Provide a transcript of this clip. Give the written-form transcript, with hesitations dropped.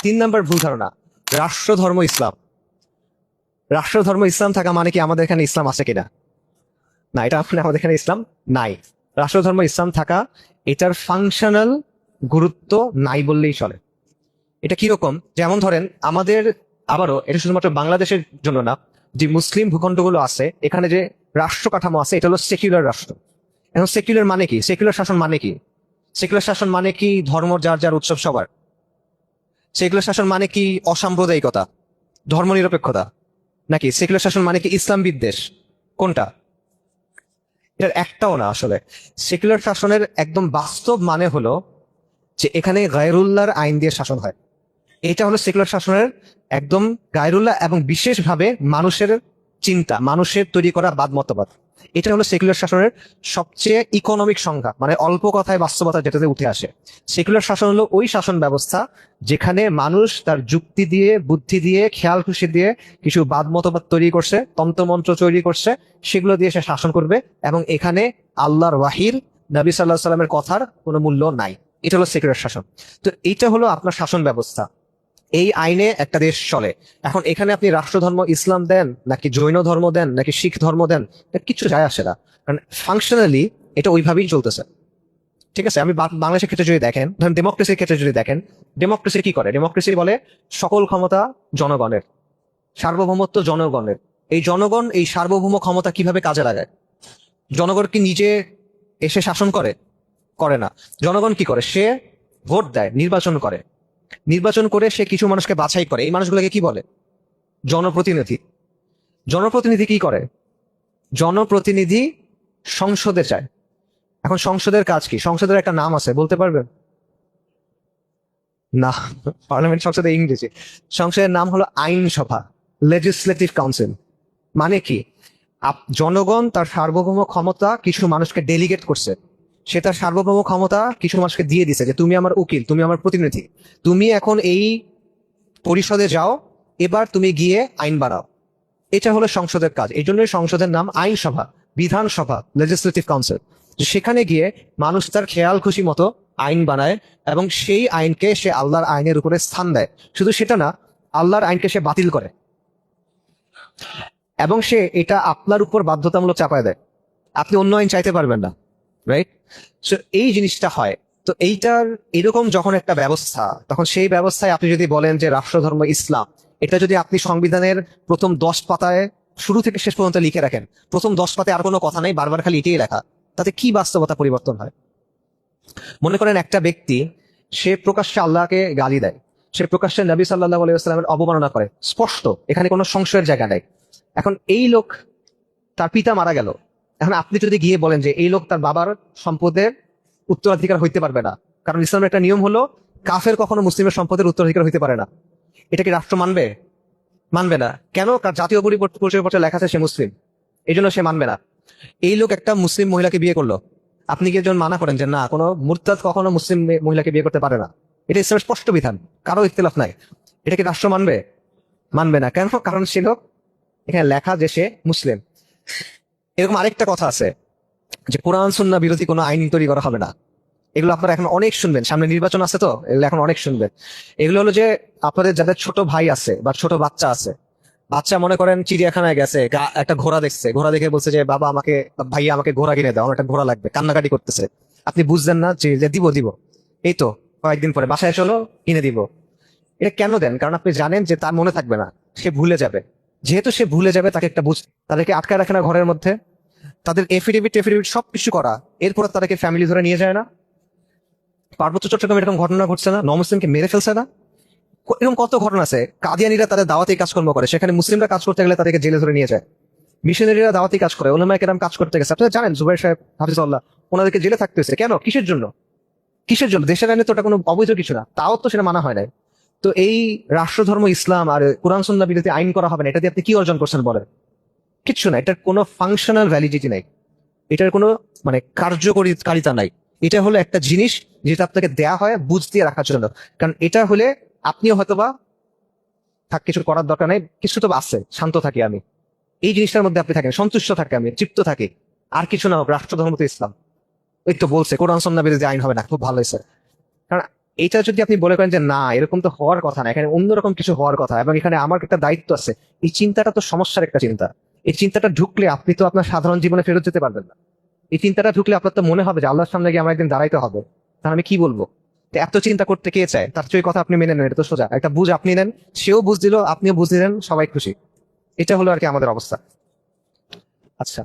3 নম্বর ভুল ধারণা, রাষ্ট্রধর্ম ইসলাম। রাষ্ট্রধর্ম ইসলাম থাকা মানে কি আমাদের এখানে ইসলাম আছে কিনা? না, এটা মানে আমাদের এখানে ইসলাম নাই। রাষ্ট্রধর্ম ইসলাম থাকা, এটার ফাংশনাল গুরুত্ব নাই বললেই চলে। এটা কিরকম, যেমন ধরেন আমাদের, আবারও এটা শুধুমাত্র বাংলাদেশের জন্য না, যে মুসলিম ভূখণ্ডগুলো আছে এখানে যে রাষ্ট্র কাঠামো আছে এটা হলো সেকুলার রাষ্ট্র। এখন সেকুলার মানে কি? সেকুলার শাসন মানে কি? সেকুলার শাসন মানে কি ধর্ম যার যার উৎসব সবার। সেকুলার শাসন মানে কি অসাম্প্রদায়িকতা, ধর্মনিরপেক্ষতা? নাকি সেকুলার শাসন মানে কি ইসলাম বিদ্বেষ? কোনটা? এটার একটাও না আসলে। সেকুলার শাসনের একদম বাস্তব মানে হলো যে এখানে গায়রুল্লাহর আইন দিয়ে শাসন হয়। এটা হলো সেকুলার শাসনের একদম গায়রুল্লাহ, এবং বিশেষভাবে মানুষের চিন্তা, মানুষের তৈরি করা বাদ মতবাদ। এটা হলো সেকুলার শাসনের সবচেয়ে ইকোনমিক সংজ্ঞা, মানে অল্প কথায় বাস্তবতা যেটাতে উঠে আসে। সেকুলার শাসন হলো ওই শাসন ব্যবস্থা যেখানে মানুষ তার যুক্তি দিয়ে, বুদ্ধি দিয়ে, খেয়াল খুশি দিয়ে কিছু বাদ মতবাদ তৈরি করছে, তন্ত্রমন্ত্র তৈরি করছে, সেগুলো দিয়ে সে শাসন করবে, এবং এখানে আল্লাহর ওয়াহির, নবী সাল্লাল্লাহু আলাইহি সাল্লামের কথার কোনো মূল্য নাই। এটা হলো সেকুলার শাসন। তো এইটা হলো আপনার শাসন ব্যবস্থা। এই আইনে একটা দেশ চলে। এখন এখানে আপনি রাষ্ট্রধর্ম ইসলাম দেন, নাকি জৈন ধর্ম দেন, নাকি শিখ ধর্ম দেন, এটা কিছু যায় আসে না, কারণ ফাংশনালি এটা ওইভাবেই চলতেছে। ঠিক আছে, আমি বাংলাদেশের ক্ষেত্রে যদি দেখেন, ধরেন ডেমোক্রেসির ক্ষেত্রে যদি দেখেন, ডেমোক্রেসি কি করে? ডেমোক্রেসি বলে সকল ক্ষমতা জনগণের, সার্বভৌমত্ব জনগণের। এই জনগণ এই সার্বভৌম ক্ষমতা কিভাবে কাজে লাগায়? জনগণ কি নিজে এসে শাসন করে? করে না। জনগণ কি করে? সে ভোট দেয়, নির্বাচন করে। নির্বাচন করে সে কিছু মানুষকে বাছাই করে। এই মানুষগুলোকে কি বলে? জনপ্রতিনিধি। জনপ্রতিনিধি কি করে? জনপ্রতিনিধি সংসদে যায়। এখন সংসদের কাজ কি? সংসদের একটা নাম আছে, বলতে পারবেন? না, পার্লামেন্ট সংসদে ইংরেজি। সংসদের নাম হলো আইনসভা, লেজিসলেটিভ কাউন্সিল। মানে কি? জনগণ তার সার্বভৌম ক্ষমতা কিছু মানুষকে ডেলিগেট করছে। সে তার সার্বভৌম ক্ষমতা কিছু মানুষকে দিয়ে দিছে যে তুমি আমার উকিল, তুমি আমার প্রতিনিধি, তুমি এখন এই পরিষদে যাও, এবার তুমি গিয়ে আইন বানাও। এটা হলো সংসদের কাজ। এই জন্যই সংসদের নাম আইনসভা, বিধানসভা, লেজিসলেটিভ কাউন্সিল। সেখানে গিয়ে মানুষ তার খেয়াল খুশি মতো আইন বানায়, এবং সেই আইনকে সে আল্লাহর আইনের উপরে স্থান দেয়। শুধু সেটা না, আল্লাহর আইনকে সে বাতিল করে, এবং সে এটা আপনার উপর বাধ্যতামূলক চাপায় দেয়। আপনি অন্য আইন চাইতে পারবেন না, রাইট? সো এই জিনিসটা হয়। তো এইটার এরকম যখন একটা ব্যবস্থা, তখন সেই ব্যবস্থায় আপনি যদি বলেন যে রাষ্ট্রধর্ম ইসলাম, এটা যদি আপনি সংবিধানের প্রথম 10 পাতায় শুরু থেকে শেষ পর্যন্ত লিখে রাখেন, প্রথম 10 পাতায় আর কোনো কথা নেই, বারবার খালি এটাই লেখা, তাতে কি বাস্তবতা পরিবর্তন হয়? মনে করেন একটা ব্যক্তি, সে প্রকাশ্যে আল্লাহকে গালি দেয়, সে প্রকাশ্যে নবী সাল্লাল্লাহু আলাইহি ওয়াসাল্লামের অবমাননা করে, স্পষ্ট, এখানে কোনো সংশয়ের জায়গা নেই। এখন এই লোক, তার পিতা মারা গেল। এখন আপনি যদি গিয়ে বলেন যে এই লোক তার বাবার সম্পদের উত্তরাধিকার হইতে পারবে না, কারণ ইসলামের একটা নিয়ম হলো কাফের কখনো মুসলিমের সম্পদের উত্তরাধিকার হইতে পারে না, এটা কি রাষ্ট্র মানবে? মানবে না। কেন? কার জাতীয় পরিচয়পত্রে লেখা আছে সে মুসলিম, এই জন্য সে মানবে না। এই লোক একটা মুসলিম মহিলাকে বিয়ে করলো, আপনি কি একজন মানা করেন যে না, কোনো মুরতাদ কখনো মুসলিম মহিলাকে বিয়ে করতে পারে না? এটা ইসলামের স্পষ্ট বিধান, কারো ইখতিলাফ নাই। এটা কি রাষ্ট্র মানবে? মানবে না। কেন? কারণ সে লোক, এখানে লেখা যে সে মুসলিম। এরকম আরেকটা কথা আছে যে কোরআন সুন্নাহ বিরোধী কোনো আইন তৈরি করা হবে না। এগুলো আপনারা এখন অনেক শুনবেন, সামনে নির্বাচন আছে, তো এগুলো এখন অনেক শুনবেন। এগুলো হলো যে আপনাদের যাদের ছোট ভাই আছে বা ছোট বাচ্চা আছে, বাচ্চা মনে করেন চিড়িয়াখানায় গেছে, একটা ঘোড়া দেখছে, ঘোড়া দেখে বলছে যে বাবা আমাকে, ভাইয়া আমাকে ঘোড়া কিনে দাও, আমার একটা ঘোড়া লাগবে, কান্নাকাটি করতেছে। আপনি বুঝলেন না যে দিব দিব, এই তো কয়েকদিন পরে বাসায় চলো কিনে দিব। এটা কেন দেন? কারণ আপনি জানেন যে তার মনে থাকবে না, সে ভুলে যাবে। যেহেতু সে ভুলে যাবে, তাকে একটা তাদেরকে আটকায় রাখে না ঘরের মধ্যে, তাদের এফিডেভিট সবকিছু করা, এরপর তাদেরকে ফ্যামিলি ধরে নিয়ে যায় না? পার্বত্য চট্টগ্রামে এরকম ঘটনা ঘটছে না? নমুসলিমকে মেরে ফেলছে না? এরকম কত ঘটনা আছে। কাদিয়ানিরা তাদের দাওয়াতি কাজকর্ম করে, সেখানে মুসলিমরা কাজ করতে গেলে তাদেরকে জেলে ধরে নিয়ে যায়। মিশনারিরা দাওয়াতি কাজ করে, ওলামায়ে কেরাম কাজ করতে গেছে, আপনারা জানেন, জুবাইর সাহেব হাফিজুল্লাহ, ওনাদেরকে জেলে থাকতে হয়েছে। কেন? কিসের জন্য? কিসের জন্য? দেশের আইনে তো ওটা কোনো অবৈধ কিছু না, তাও তো সেটা মানা হয় নাই। তো এই রাষ্ট্রধর্ম ইসলাম আর কোরআন সুন্নাহ বিরোধী আইন করা হবে না, এটা দিয়ে আপনি কি অর্জন করছেন বলেন? কিচ্ছু না। এটার কোনো ফাংশনাল ভ্যালিডিটি নাই, এটার কোনো মানে কার্যকরিতা নাই। এটা হলো একটা জিনিস যেটা আপনাকে দেয়া হয় বুঝ দিয়ে রাখার জন্য। কারণ এটা হলে আপনিও হয়তোবা থাক, কিছু করার দরকার নাই, কিছু তো আছে, শান্ত থাকি আমি, এই জিনিসটার মধ্যে আপনি থাকেন, সন্তুষ্ট থাকে, আমি তৃপ্ত থাকি, আর কিছু না হোক, রাষ্ট্রধর্ম তো ইসলাম। এই তো বলছে কোরআন সুন্নাহ বিরোধী আইন হবে না, খুব ভালো হয়েছে। কারণ এইটা যদি আপনি বলে করেন যে না এরকম তো হওয়ার কথা না, এখানে অন্যরকম কিছু হওয়ার কথা এবং এখানে আমার একটা দায়িত্ব আছে, এই চিন্তাটা তো সমস্যার একটা চিন্তা। এই চিন্তাটা ঢুকলে আপনি তো আপনার সাধারণ জীবনে ফেরত যেতে পারবেন না। এই চিন্তাটা ঢুকলে আপনার তো মনে হবে যে আল্লাহর সামনে গিয়ে আমার একদিন দাঁড়াইতে হবে, তাহলে আমি কি বলবো? তো এত চিন্তা করতে কে চায়? তার চেয়ে কথা আপনি মেনে নেন, এটা তো সোজা একটা বুঝ আপনি নেন, সেও বুঝ দিল, আপনিও বুঝ দিলেন, সবাই খুশি। এটা হলো আর কি আমাদের অবস্থা। আচ্ছা।